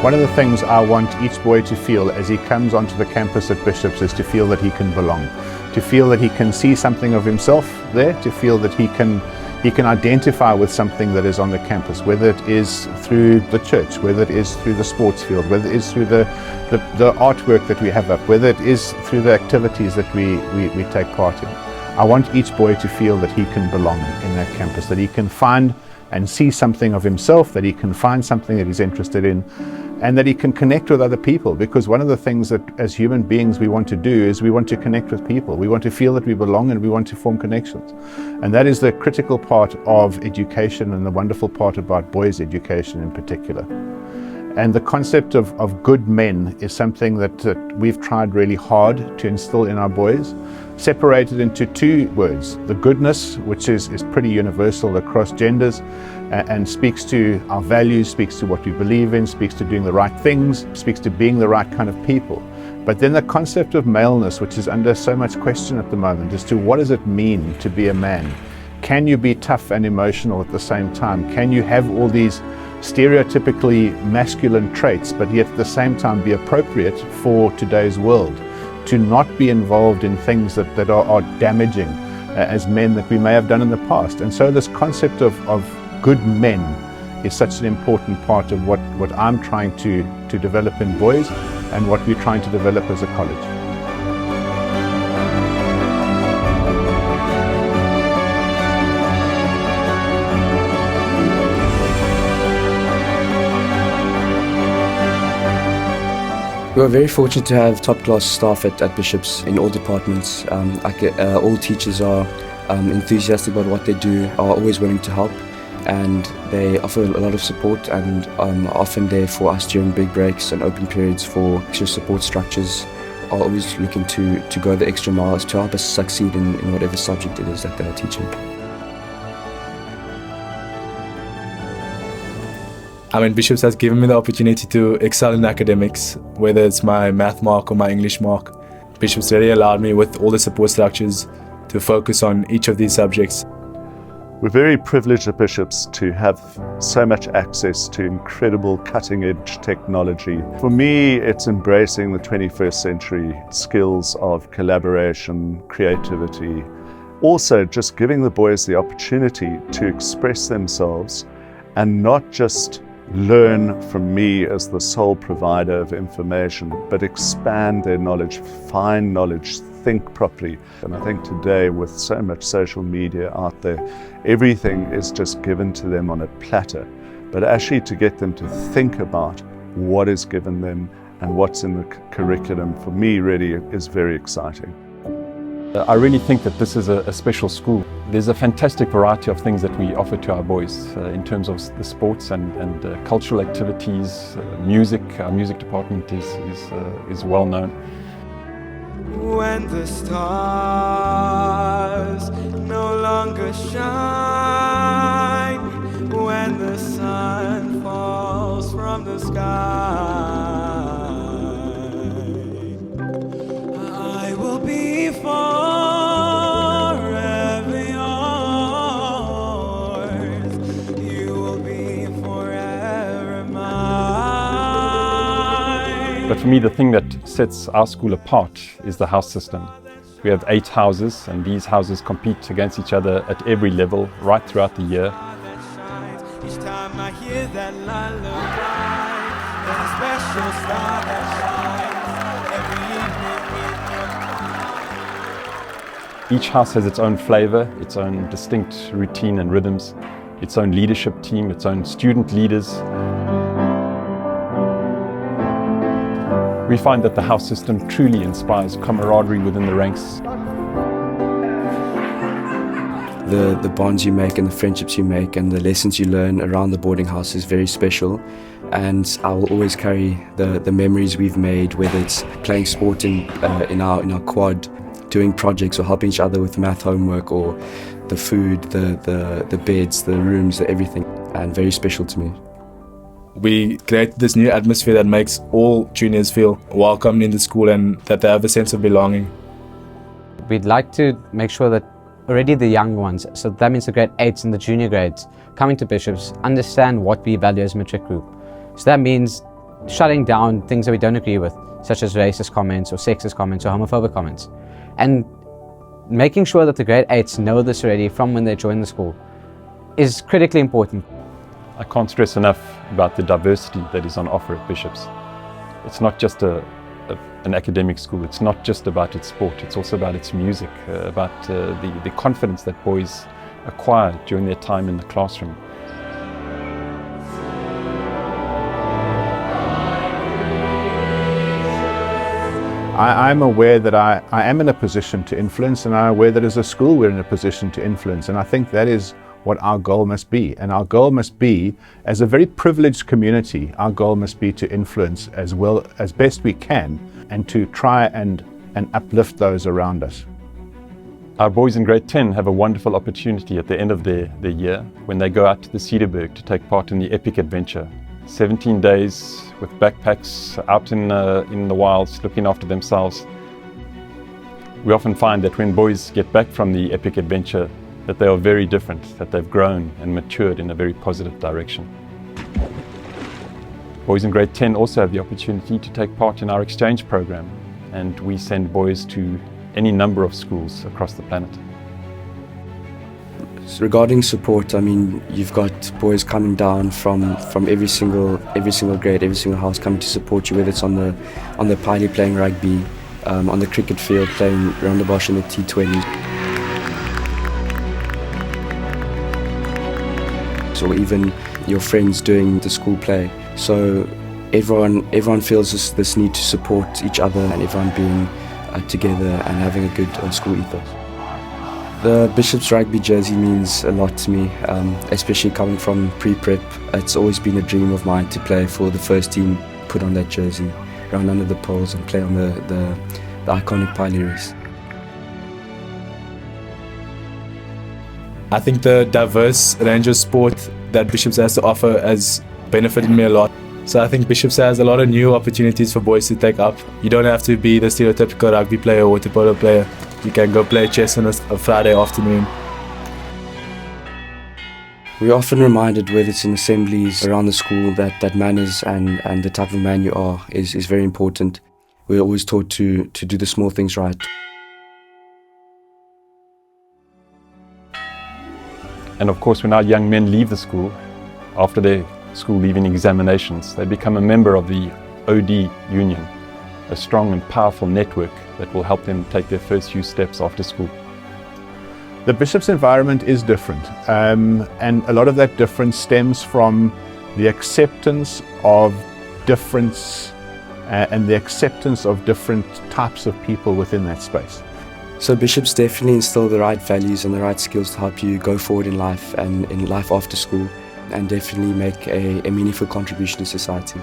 One of the things I want each boy to feel as he comes onto the campus at Bishop's is to feel that he can belong, to feel that he can see something of himself there, to feel that he can identify with something that is on the campus, whether it is through the church, whether it is through the sports field, whether it is through the artwork that we have up, whether it is through the activities that we take part in. I want each boy to feel that he can belong in that campus, that he can find and see something of himself, that he can find something that he's interested in, and that he can connect with other people. Because one of the things that as human beings we want to do is we want to connect with people. We want to feel that we belong and we want to form connections. And that is the critical part of education and the wonderful part about boys' education in particular. And the concept of good men is something that we've tried really hard to instill in our boys, separated into two words: the goodness, which is pretty universal across genders and speaks to our values, speaks to what we believe in, speaks to doing the right things, speaks to being the right kind of people. But then the concept of maleness, which is under so much question at the moment, as to what does it mean to be a man? Can you be tough and emotional at the same time? Can you have all these stereotypically masculine traits, but yet at the same time be appropriate for today's world? To not be involved in things that are damaging as men that we may have done in the past. And so this concept of good men is such an important part of what I'm trying to develop in boys and what we're trying to develop as a college. We are very fortunate to have top-class staff at Bishop's in all departments. All teachers are enthusiastic about what they do, are always willing to help, and they offer a lot of support and are often there for us during big breaks and open periods for extra support structures, are always looking to go the extra miles to help us succeed in whatever subject it is that they are teaching. Bishop's has given me the opportunity to excel in academics, whether it's my math mark or my English mark. Bishop's really allowed me, with all the support structures, to focus on each of these subjects. We're very privileged at Bishop's to have so much access to incredible cutting-edge technology. For me, it's embracing the 21st century skills of collaboration, creativity. Also, just giving the boys the opportunity to express themselves and not just learn from me as the sole provider of information, but expand their knowledge, find knowledge, think properly. And I think today, with so much social media out there, everything is just given to them on a platter. But actually to get them to think about what is given them and what's in the curriculum, for me really is very exciting. I really think that this is a special school. There's a fantastic variety of things that we offer to our boys in terms of the sports and cultural activities, music. Our music department is well known. When the stars no longer shine, when the sun falls from the sky, I will be forever yours. You will be forever mine. But for me, the thing that sets our school apart is the house system. We have 8 houses, and these houses compete against each other at every level right throughout the year. Each time I hear that lullaby, there's a special star that shines every evening in your Each house has its own flavor, its own distinct routine and rhythms, its own leadership team, its own student leaders. We find that the house system truly inspires camaraderie within the ranks. The bonds you make and the friendships you make and the lessons you learn around the boarding house is very special, and I will always carry the memories we've made, whether it's playing sport in our quad, doing projects or helping each other with math homework, or the food, the beds, the rooms, everything, and very special to me. We create this new atmosphere that makes all juniors feel welcome in the school and that they have a sense of belonging. We'd like to make sure that already the young ones, so that means the grade 8s and the junior grades, coming to Bishop's, understand what we value as a matric group. So that means shutting down things that we don't agree with, such as racist comments or sexist comments or homophobic comments. And making sure that the grade 8s know this already from when they join the school is critically important. I can't stress enough about the diversity that is on offer at Bishop's. It's not just an academic school, it's not just about its sport, it's also about its music, about the confidence that boys acquire during their time in the classroom. I'm aware that I am in a position to influence, and I'm aware that as a school we're in a position to influence, and I think that is what our goal must be. And our goal must be, as a very privileged community, our goal must be to influence as well as best we can and to try and uplift those around us. Our boys in grade 10 have a wonderful opportunity at the end of their year when they go out to the Cedarburg to take part in the epic adventure. 17 days with backpacks out in the wilds looking after themselves. We often find that when boys get back from the epic adventure that they are very different, that they've grown and matured in a very positive direction. Boys in grade 10 also have the opportunity to take part in our exchange program, and we send boys to any number of schools across the planet. So regarding support, I mean, you've got boys coming down from every single grade, every single house coming to support you, whether it's on the piley playing rugby, on the cricket field playing roundabout in the T20. Or even your friends doing the school play. So everyone feels this need to support each other and everyone being together and having a good school ethos. The Bishop's rugby jersey means a lot to me, especially coming from pre-prep. It's always been a dream of mine to play for the first team, put on that jersey, run under the poles and play on the iconic piley race. I think the diverse range of sport that Bishop's has to offer has benefited me a lot. So I think Bishop's has a lot of new opportunities for boys to take up. You don't have to be the stereotypical rugby player or water polo player. You can go play chess on a Friday afternoon. We're often reminded, whether it's in assemblies around the school, that manners and the type of man you are is very important. We're always taught to do the small things right. And of course, when our young men leave the school, after their school leaving examinations, they become a member of the OD Union, a strong and powerful network that will help them take their first few steps after school. The Bishop's environment is different, and a lot of that difference stems from the acceptance of difference and the acceptance of different types of people within that space. So Bishop's definitely instill the right values and the right skills to help you go forward in life and in life after school, and definitely make a meaningful contribution to society.